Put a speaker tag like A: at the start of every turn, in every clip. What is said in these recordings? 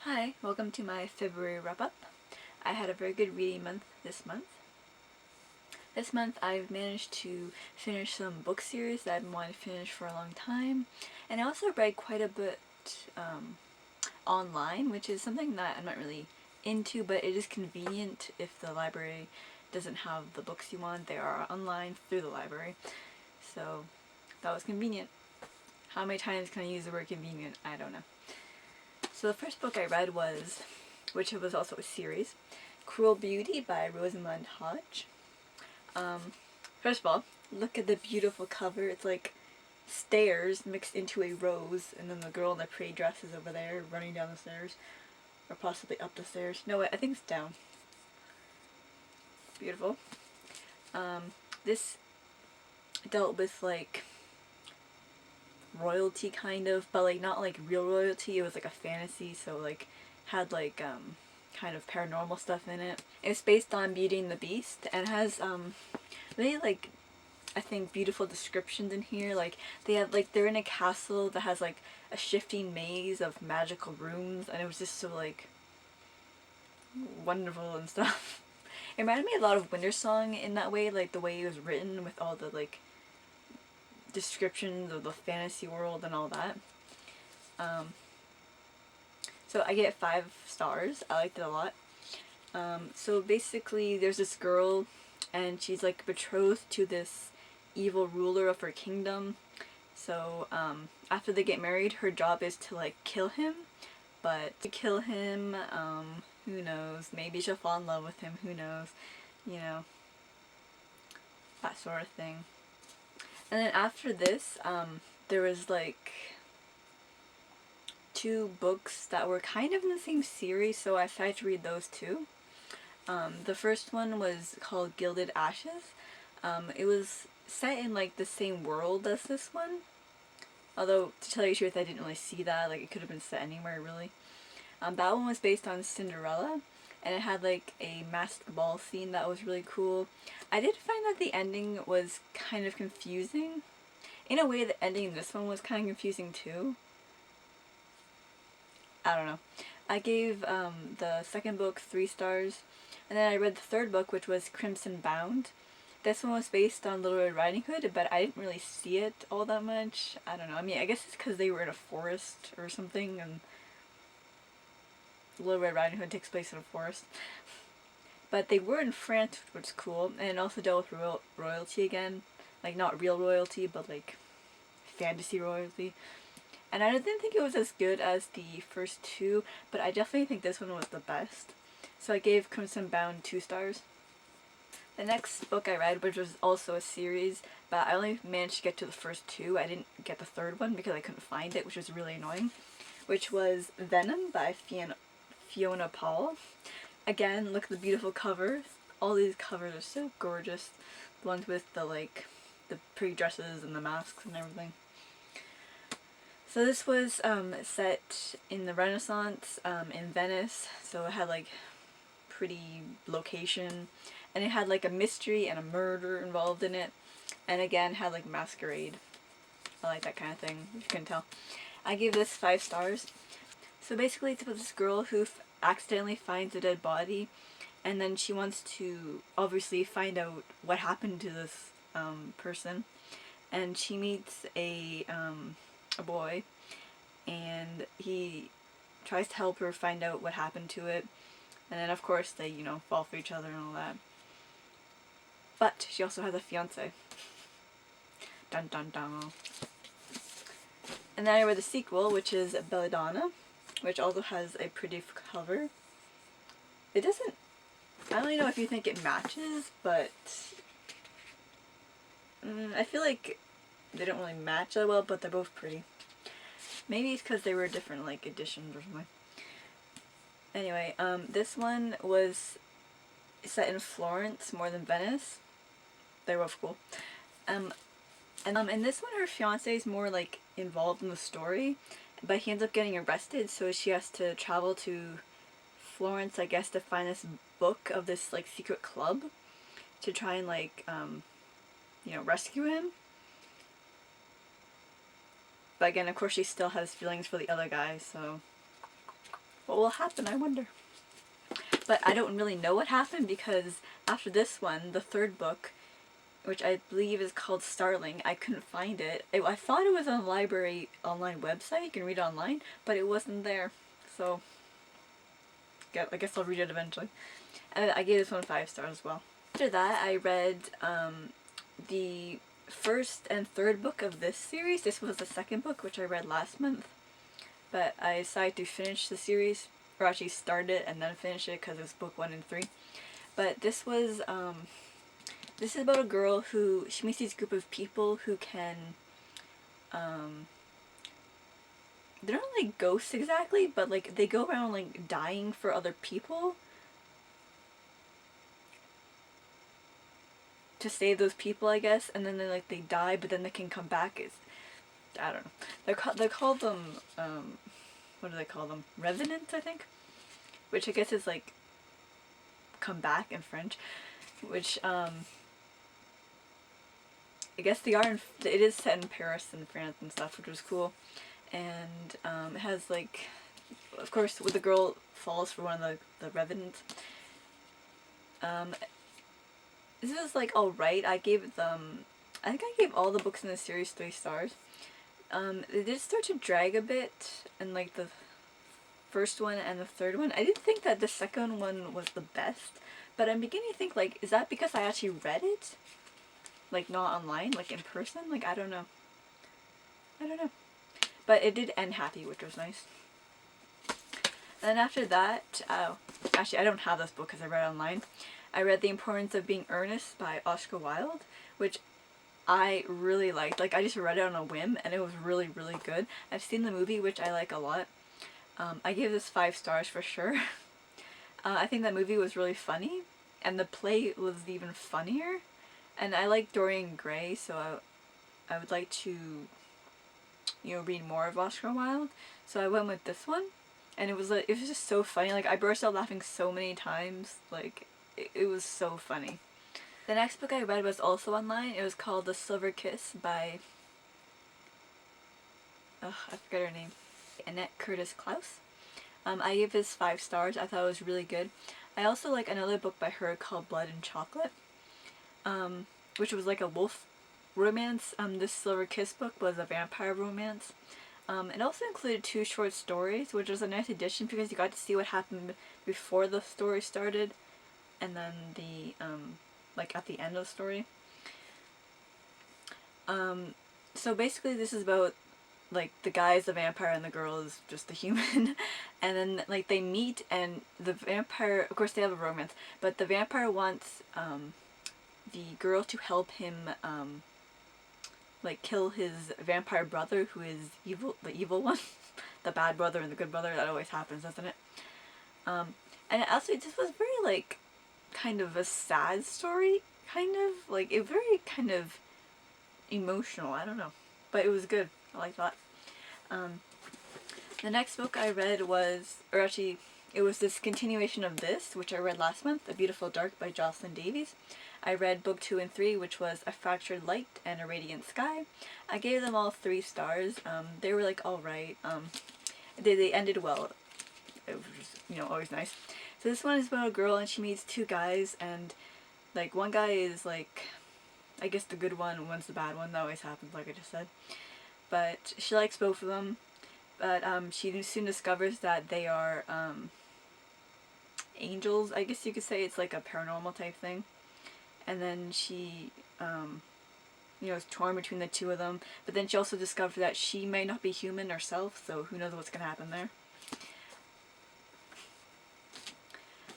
A: Hi, welcome to my February wrap-up. I had a very good reading month this month. This month I've managed to finish some book series that I've been wanting to finish for a long time, and I also read quite a bit online, which is something that I'm not really into, but it is convenient if the library doesn't have the books you want. They are online through the library, so that was convenient. How many times can I use the word convenient? I don't know. So the first book I read was, which was also a series, Cruel Beauty by Rosamund Hodge. First of all, look at the beautiful cover. It's like stairs mixed into a rose, and then the girl in the pretty dress is over there running down the stairs, or possibly up the stairs. No, wait, I think it's down. Beautiful. This dealt with like royalty kind of, but like not like real royalty. It was like a fantasy, so like had like kind of paranormal stuff in it. It's based on Beauty and the Beast and has really like I think beautiful descriptions in here. Like they have like they're in a castle that has like a shifting maze of magical rooms, and it was just so like wonderful and stuff. It reminded me a lot of Winter Song in that way, like the way it was written with all the like descriptions of the fantasy world and all that. So I get 5 stars. I liked it a lot. So basically there's this girl and she's like betrothed to this evil ruler of her kingdom. So after they get married, her job is to like kill him. But to kill him, who knows, maybe she'll fall in love with him, who knows, you know, that sort of thing. And then after this, there was like 2 books that were kind of in the same series, so I decided to read those too. The first one was called Gilded Ashes. It was set in like the same world as this one, although to tell you the truth I didn't really see that, like it could have been set anywhere really. That one was based on Cinderella, and it had like a masked ball scene that was really cool. I did find that the ending was kind of confusing. In a way, the ending in this one was kind of confusing too. I don't know. I gave the second book 3 stars, and then I read the third book, which was Crimson Bound. This one was based on Little Red Riding Hood, but I didn't really see it all that much. I don't know. I mean, I guess it's because they were in a forest or something, and Little Red Riding Hood takes place in a forest. But they were in France, which was cool, and it also dealt with royalty again. Like, not real royalty, but like fantasy royalty. And I didn't think it was as good as the first 2, but I definitely think this one was the best. So I gave Crimson Bound 2 stars. The next book I read, which was also a series, but I only managed to get to the first 2. I didn't get the third one because I couldn't find it, which was really annoying. Which was Venom by Fiona Paul. Again, look at the beautiful covers. All these covers are so gorgeous. The ones with the like the pretty dresses and the masks and everything. So this was set in the Renaissance in Venice, so it had like pretty location, and it had like a mystery and a murder involved in it, and again had like masquerade. I like that kind of thing, if you can tell. I gave this 5 stars. So basically it's about this girl who accidentally finds a dead body, and then she wants to obviously find out what happened to this person, and she meets a boy, and he tries to help her find out what happened to it, and then of course they, you know, fall for each other and all that. But she also has a fiance. Dun dun dun. And then I read the sequel, which is Belladonna, which also has a pretty cover. It doesn't, I don't really know if you think it matches, but I feel like they don't really match that well, but they're both pretty. Maybe it's because they were different like editions or something. Anyway, this one was set in Florence more than Venice. They're both cool. And in this one her fiance is more like involved in the story, but he ends up getting arrested, so she has to travel to Florence, I guess, to find this book of this like secret club to try and like you know, rescue him. But again, of course, she still has feelings for the other guy, so What will happen, I wonder. But I don't really know what happened because after this one, the third book, which I believe is called Starling, I couldn't find it. I thought it was on a library online website, you can read it online, but it wasn't there. So, yeah, I guess I'll read it eventually. And I gave this one 5 stars as well. After that, I read the first and third book of this series. This was the second book, which I read last month. But I decided to finish the series, or actually start it and then finish it because it's book 1 and 3. But this was, this is about a girl who, she meets this group of people who can, they're not like ghosts exactly, but like they go around like dying for other people to save those people, I guess, and then they die, but then they can come back. I don't know. They call them, what do they call them? Revenants, I think? Which I guess is like come back in French. Which, I guess they are, it is set in Paris and France and stuff, which was cool. And, it has like, of course, the girl falls for one of the revenants. This is like alright. I think I gave all the books in the series 3 stars. It did start to drag a bit in like the first one and the third one. I didn't think that the second one was the best, but I'm beginning to think like, is that because I actually read it? Like not online, like in person? Like I don't know. But it did end happy, which was nice. And then after that, actually I don't have this book because I read it online. I read The Importance of Being Earnest by Oscar Wilde, which I really liked. Like, I just read it on a whim, and it was really, really good. I've seen the movie, which I like a lot. I gave this 5 stars for sure. I think that movie was really funny, and the play was even funnier. And I like Dorian Gray, so I would like to, read more of Oscar Wilde. So I went with this one, and it was just so funny. Like, I burst out laughing so many times. Like, it was so funny. The next book I read was also online. It was called The Silver Kiss by, I forget her name, Annette Klause. I gave this 5 stars. I thought it was really good. I also like another book by her called Blood and Chocolate, which was like a wolf romance. This Silver Kiss book was a vampire romance. It also included 2 short stories, which was a nice addition because you got to see what happened before the story started, and then the, like at the end of the story. So basically this is about, like, the guy is the vampire and the girl is just the human, and then, like, they meet, and the vampire, of course they have a romance, but the vampire wants, the girl to help him, like, kill his vampire brother, who is the evil one. The bad brother and the good brother, that always happens, doesn't it? And also, this was very, like, kind of a sad story, kind of, like, it very kind of emotional, I don't know, but it was good, I like that. The next book I read was, or actually, it was this continuation of this, which I read last month, A Beautiful Dark by Jocelyn Davies. I read book 2 and 3, which was A Fractured Light and A Radiant Sky. I gave them all 3 stars. They were like alright. They ended well. It was just, always nice. So this one is about a girl and she meets 2 guys, and like one guy is like, I guess the good one, one's the bad one. That always happens, like I just said. But she likes both of them. But she soon discovers that they are angels, I guess you could say. It's like a paranormal type thing. And then she is torn between the 2 of them. But then she also discovers that she may not be human herself, so who knows what's going to happen there.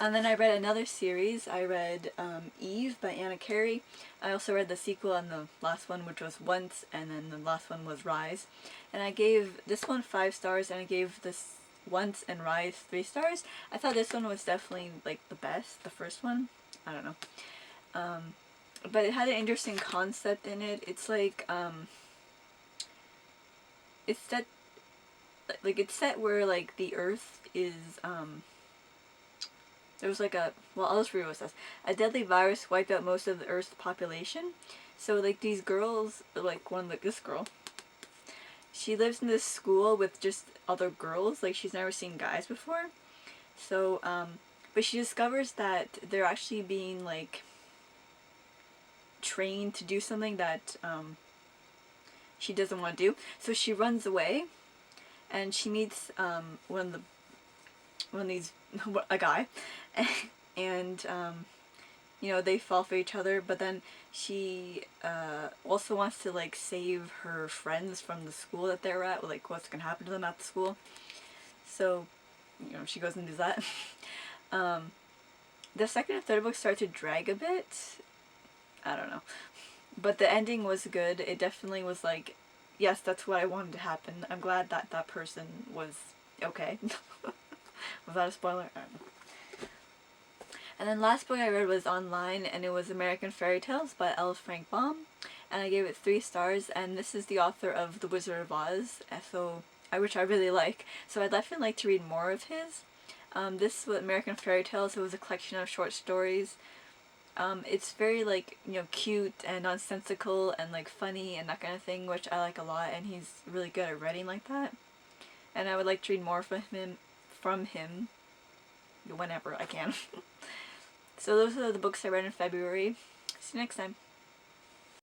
A: And then I read another series. I read Eve by Carey. I also read the sequel and the last one, which was Once, and then the last one was Rise. And I gave this one 5 stars, and I gave this Once and Rise 3 stars. I thought this one was definitely like the best, the first one. I don't know. But it had an interesting concept in it. It's like, it's set where like the Earth is, there was like I'll just read what it says. A deadly virus wiped out most of the Earth's population. So like these girls, like this girl, she lives in this school with just other girls, like she's never seen guys before. So, but she discovers that they're actually being, like, trained to do something that, she doesn't want to do. So she runs away, and she meets, a guy, and, you know, they fall for each other, but then she, also wants to, like, save her friends from the school that they're at, like, what's gonna happen to them at the school. So, you know, she goes and does that. The second and third book start to drag a bit. I don't know. But the ending was good. It definitely was like, yes, that's what I wanted to happen. I'm glad that that person was okay. Was that a spoiler? I don't know. And then last book I read was online, and it was American Fairy Tales by L. Frank Baum. And I gave it 3 stars, and this is the author of The Wizard of Oz, which I really like. So I'd definitely like to read more of his. This was American Fairy Tales. It was a collection of short stories. It's very, like, you know, cute and nonsensical and, like, funny and that kind of thing, which I like a lot, and he's really good at writing like that. And I would like to read more from him whenever I can. So those are the books I read in February. See you next time.